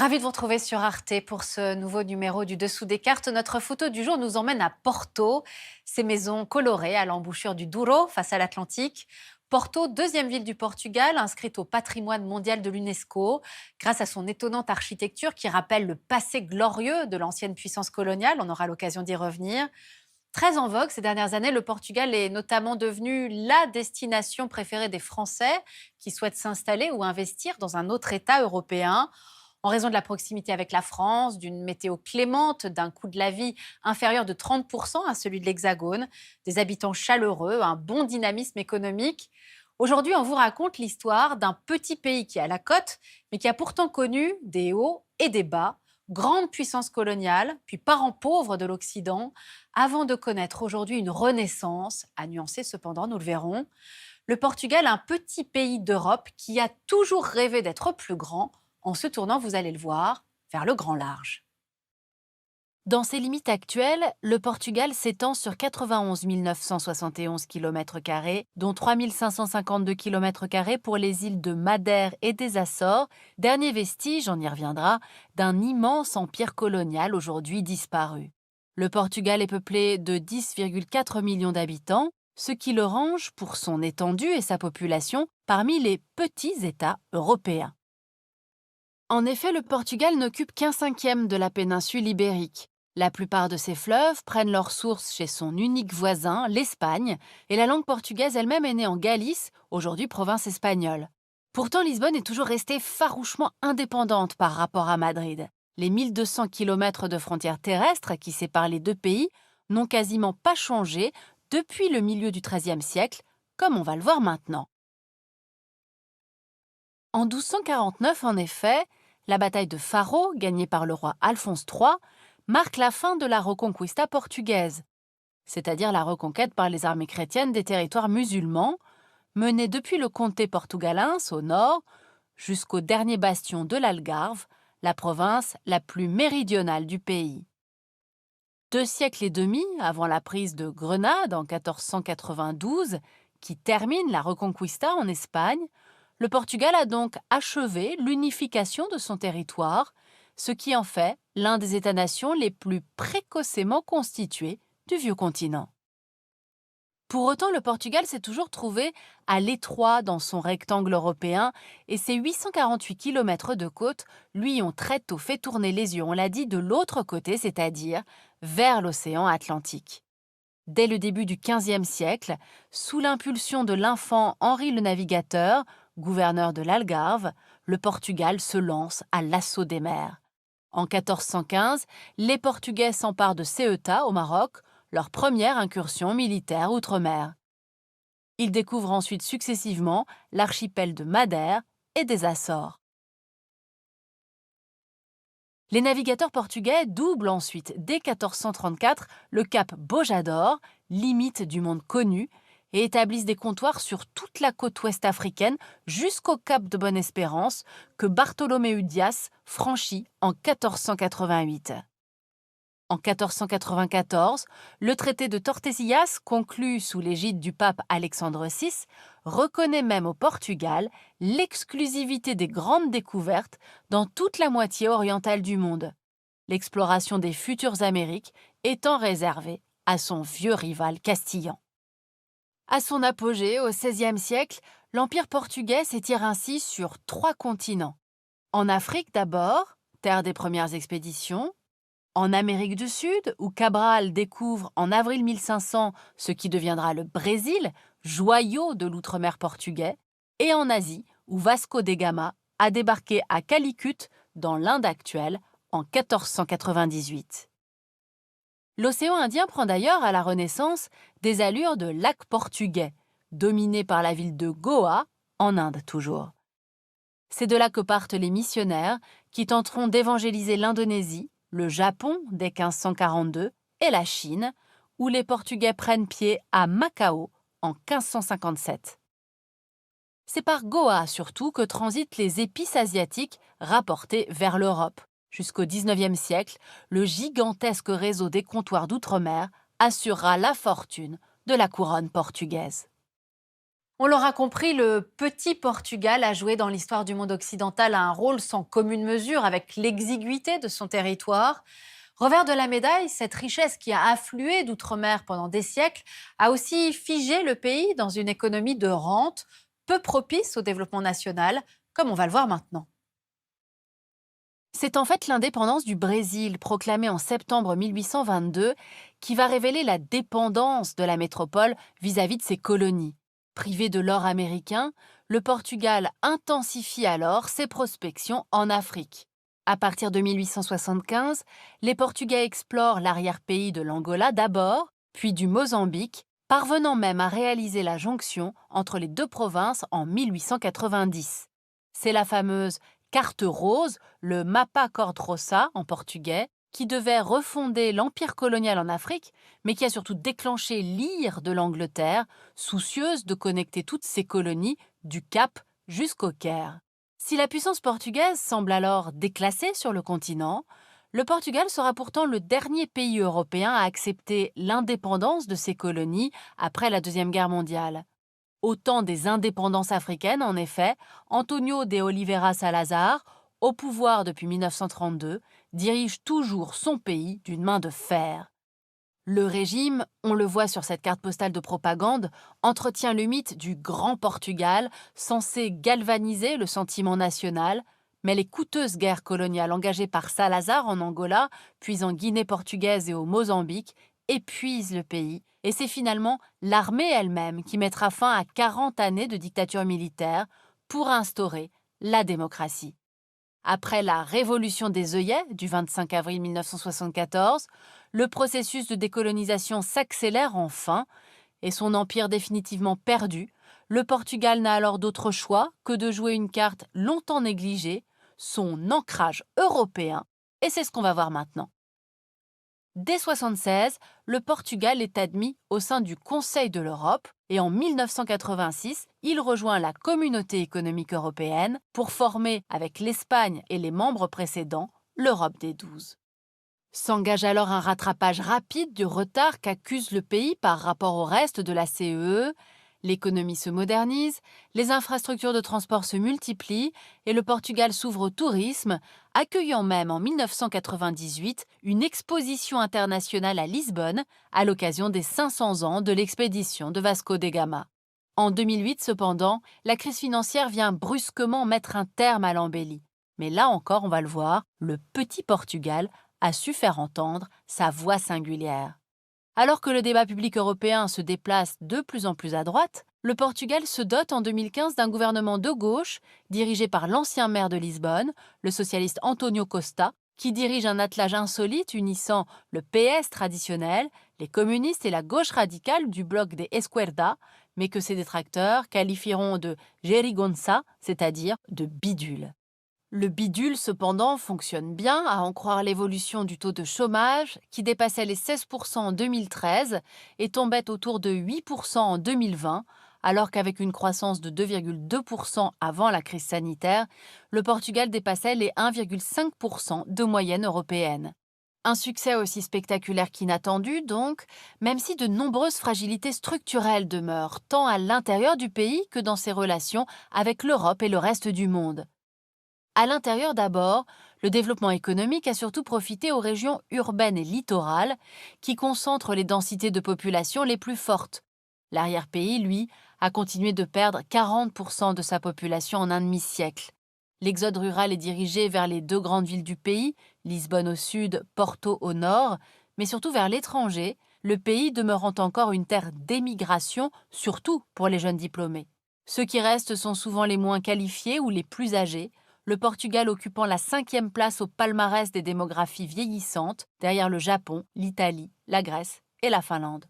Ravi de vous retrouver sur Arte pour ce nouveau numéro du Dessous des cartes. Notre photo du jour nous emmène à Porto, ces maisons colorées à l'embouchure du Douro face à l'Atlantique. Porto, deuxième ville du Portugal, inscrite au patrimoine mondial de l'UNESCO, grâce à son étonnante architecture qui rappelle le passé glorieux de l'ancienne puissance coloniale. On aura l'occasion d'y revenir. Très en vogue ces dernières années, le Portugal est notamment devenu la destination préférée des Français qui souhaitent s'installer ou investir dans un autre État européen. En raison de la proximité avec la France, d'une météo clémente, d'un coût de la vie inférieur de 30% à celui de l'Hexagone, des habitants chaleureux, un bon dynamisme économique. Aujourd'hui, on vous raconte l'histoire d'un petit pays qui est à la côte, mais qui a pourtant connu des hauts et des bas, grande puissance coloniale, puis parent pauvre de l'Occident, avant de connaître aujourd'hui une renaissance, à nuancer cependant, nous le verrons. Le Portugal, un petit pays d'Europe qui a toujours rêvé d'être plus grand, en se tournant, vous allez le voir, vers le grand large. Dans ses limites actuelles, le Portugal s'étend sur 91 971 km², dont 3 552 km² pour les îles de Madère et des Açores, dernier vestige, on y reviendra, d'un immense empire colonial aujourd'hui disparu. Le Portugal est peuplé de 10,4 millions d'habitants, ce qui le range, pour son étendue et sa population, parmi les petits États européens. En effet, le Portugal n'occupe qu'un cinquième de la péninsule ibérique. La plupart de ses fleuves prennent leur source chez son unique voisin, l'Espagne, et la langue portugaise elle-même est née en Galice, aujourd'hui province espagnole. Pourtant, Lisbonne est toujours restée farouchement indépendante par rapport à Madrid. Les 1200 km de frontières terrestres qui séparent les deux pays n'ont quasiment pas changé depuis le milieu du XIIIe siècle, comme on va le voir maintenant. En 1249, en effet, la bataille de Faro, gagnée par le roi Alphonse III, marque la fin de la Reconquista portugaise, c'est-à-dire la reconquête par les armées chrétiennes des territoires musulmans, menée depuis le comté portugalins au nord jusqu'au dernier bastion de l'Algarve, la province la plus méridionale du pays. 2 siècles et demi avant la prise de Grenade en 1492, qui termine la Reconquista en Espagne, le Portugal a donc achevé l'unification de son territoire, ce qui en fait l'un des États-nations les plus précocement constitués du vieux continent. Pour autant, le Portugal s'est toujours trouvé à l'étroit dans son rectangle européen et ses 848 km de côte lui ont très tôt fait tourner les yeux, on l'a dit, de l'autre côté, c'est-à-dire vers l'océan Atlantique. Dès le début du XVe siècle, sous l'impulsion de l'infant Henri le Navigateur, gouverneur de l'Algarve, le Portugal se lance à l'assaut des mers. En 1415, les Portugais s'emparent de Ceuta, au Maroc, leur première incursion militaire outre-mer. Ils découvrent ensuite successivement l'archipel de Madère et des Açores. Les navigateurs portugais doublent ensuite, dès 1434, le cap Bojador, limite du monde connu, et établissent des comptoirs sur toute la côte ouest africaine jusqu'au cap de Bonne-Espérance que Bartholoméu Dias franchit en 1488. En 1494, le traité de Tordesillas, conclu sous l'égide du pape Alexandre VI, reconnaît même au Portugal l'exclusivité des grandes découvertes dans toute la moitié orientale du monde, l'exploration des futures Amériques étant réservée à son vieux rival castillan. À son apogée, au XVIe siècle, l'Empire portugais s'étire ainsi sur 3 continents. En Afrique d'abord, terre des premières expéditions, en Amérique du Sud, où Cabral découvre en avril 1500 ce qui deviendra le Brésil, joyau de l'outre-mer portugais, et en Asie, où Vasco de Gama a débarqué à Calicut, dans l'Inde actuelle, en 1498. L'océan Indien prend d'ailleurs à la Renaissance des allures de lac portugais, dominé par la ville de Goa, en Inde toujours. C'est de là que partent les missionnaires qui tenteront d'évangéliser l'Indonésie, le Japon dès 1542 et la Chine, où les Portugais prennent pied à Macao en 1557. C'est par Goa surtout que transitent les épices asiatiques rapportées vers l'Europe. Jusqu'au XIXe siècle, le gigantesque réseau des comptoirs d'outre-mer assurera la fortune de la couronne portugaise. On l'aura compris, le petit Portugal a joué dans l'histoire du monde occidental un rôle sans commune mesure avec l'exiguïté de son territoire. Revers de la médaille, cette richesse qui a afflué d'outre-mer pendant des siècles a aussi figé le pays dans une économie de rente peu propice au développement national, comme on va le voir maintenant. C'est en fait l'indépendance du Brésil, proclamée en septembre 1822, qui va révéler la dépendance de la métropole vis-à-vis de ses colonies. Privé de l'or américain, le Portugal intensifie alors ses prospections en Afrique. À partir de 1875, les Portugais explorent l'arrière-pays de l'Angola d'abord, puis du Mozambique, parvenant même à réaliser la jonction entre les deux provinces en 1890. C'est la fameuse carte rose, le Mapa Cor-de-Roça en portugais, qui devait refonder l'empire colonial en Afrique, mais qui a surtout déclenché l'ire de l'Angleterre, soucieuse de connecter toutes ses colonies du Cap jusqu'au Caire. Si la puissance portugaise semble alors déclassée sur le continent, le Portugal sera pourtant le dernier pays européen à accepter l'indépendance de ses colonies après la Deuxième Guerre mondiale. Au temps des indépendances africaines, en effet, Antonio de Oliveira Salazar, au pouvoir depuis 1932, dirige toujours son pays d'une main de fer. Le régime, on le voit sur cette carte postale de propagande, entretient le mythe du Grand Portugal, censé galvaniser le sentiment national, mais les coûteuses guerres coloniales engagées par Salazar en Angola, puis en Guinée portugaise et au Mozambique, épuisent le pays, et c'est finalement l'armée elle-même qui mettra fin à 40 années de dictature militaire pour instaurer la démocratie. Après la révolution des œillets du 25 avril 1974, le processus de décolonisation s'accélère enfin et son empire définitivement perdu, le Portugal n'a alors d'autre choix que de jouer une carte longtemps négligée, son ancrage européen, et c'est ce qu'on va voir maintenant. Dès 1976, le Portugal est admis au sein du Conseil de l'Europe et en 1986, il rejoint la Communauté économique européenne pour former, avec l'Espagne et les membres précédents, l'Europe des 12. S'engage alors un rattrapage rapide du retard qu'accuse le pays par rapport au reste de la CEE. L'économie se modernise, les infrastructures de transport se multiplient et le Portugal s'ouvre au tourisme, accueillant même en 1998 une exposition internationale à Lisbonne à l'occasion des 500 ans de l'expédition de Vasco de Gama. En 2008, cependant, la crise financière vient brusquement mettre un terme à l'embellie. Mais là encore, on va le voir, le petit Portugal a su faire entendre sa voix singulière. Alors que le débat public européen se déplace de plus en plus à droite, le Portugal se dote en 2015 d'un gouvernement de gauche dirigé par l'ancien maire de Lisbonne, le socialiste António Costa, qui dirige un attelage insolite unissant le PS traditionnel, les communistes et la gauche radicale du bloc des Esquerda, mais que ses détracteurs qualifieront de geringonça, c'est-à-dire de bidule. Le bidule, cependant, fonctionne bien, à en croire l'évolution du taux de chômage, qui dépassait les 16% en 2013 et tombait autour de 8% en 2020, alors qu'avec une croissance de 2,2% avant la crise sanitaire, le Portugal dépassait les 1,5% de moyenne européenne. Un succès aussi spectaculaire qu'inattendu, donc, même si de nombreuses fragilités structurelles demeurent, tant à l'intérieur du pays que dans ses relations avec l'Europe et le reste du monde. À l'intérieur d'abord, le développement économique a surtout profité aux régions urbaines et littorales qui concentrent les densités de population les plus fortes. L'arrière-pays, lui, a continué de perdre 40% de sa population en un demi-siècle. L'exode rural est dirigé vers les deux grandes villes du pays, Lisbonne au sud, Porto au nord, mais surtout vers l'étranger, le pays demeurant encore une terre d'émigration, surtout pour les jeunes diplômés. Ceux qui restent sont souvent les moins qualifiés ou les plus âgés, le Portugal occupant la 5e place au palmarès des démographies vieillissantes, derrière le Japon, l'Italie, la Grèce et la Finlande.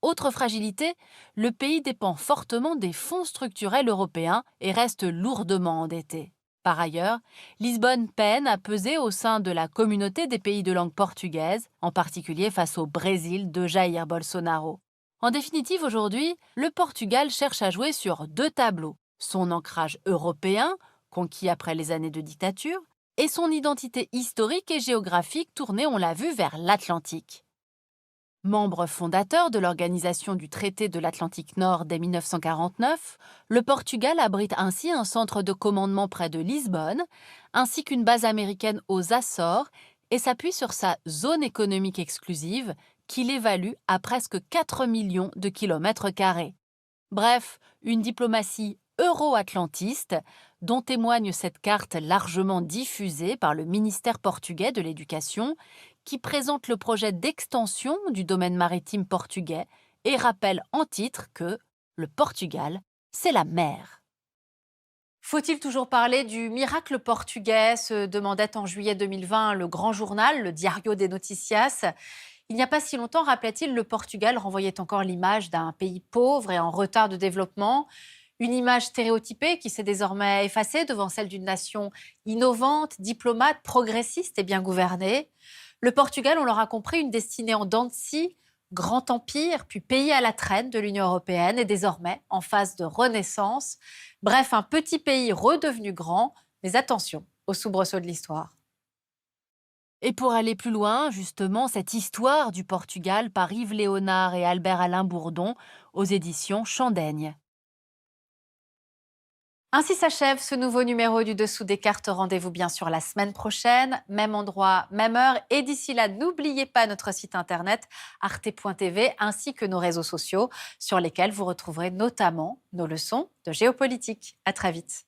Autre fragilité, le pays dépend fortement des fonds structurels européens et reste lourdement endetté. Par ailleurs, Lisbonne peine à peser au sein de la communauté des pays de langue portugaise, en particulier face au Brésil de Jair Bolsonaro. En définitive, aujourd'hui, le Portugal cherche à jouer sur deux tableaux. Son ancrage européen, conquis après les années de dictature, et son identité historique et géographique tournée, on l'a vu, vers l'Atlantique. Membre fondateur de l'Organisation du traité de l'Atlantique Nord dès 1949, le Portugal abrite ainsi un centre de commandement près de Lisbonne, ainsi qu'une base américaine aux Açores, et s'appuie sur sa zone économique exclusive, qu'il évalue à presque 4 millions de kilomètres carrés. Bref, une diplomatie euro-atlantiste dont témoigne cette carte largement diffusée par le ministère portugais de l'Éducation qui présente le projet d'extension du domaine maritime portugais et rappelle en titre que le Portugal, c'est la mer. Faut-il toujours parler du miracle portugais se demandait en juillet 2020 le grand journal, le Diario de Noticias. Il n'y a pas si longtemps, rappelait-il, le Portugal renvoyait encore l'image d'un pays pauvre et en retard de développement. Une image stéréotypée qui s'est désormais effacée devant celle d'une nation innovante, diplomate, progressiste et bien gouvernée. Le Portugal, on l'aura compris, une destinée en dents de scie, grand empire, puis pays à la traîne de l'Union européenne et désormais en phase de renaissance. Bref, un petit pays redevenu grand, mais attention aux soubresauts de l'histoire. Et pour aller plus loin, justement, cette histoire du Portugal par Yves Léonard et Albert-Alain Bourdon aux éditions Chandaigne. Ainsi s'achève ce nouveau numéro du Dessous des cartes. Rendez-vous bien sûr la semaine prochaine, même endroit, même heure. Et d'ici là, n'oubliez pas notre site internet arte.tv ainsi que nos réseaux sociaux sur lesquels vous retrouverez notamment nos leçons de géopolitique. À très vite.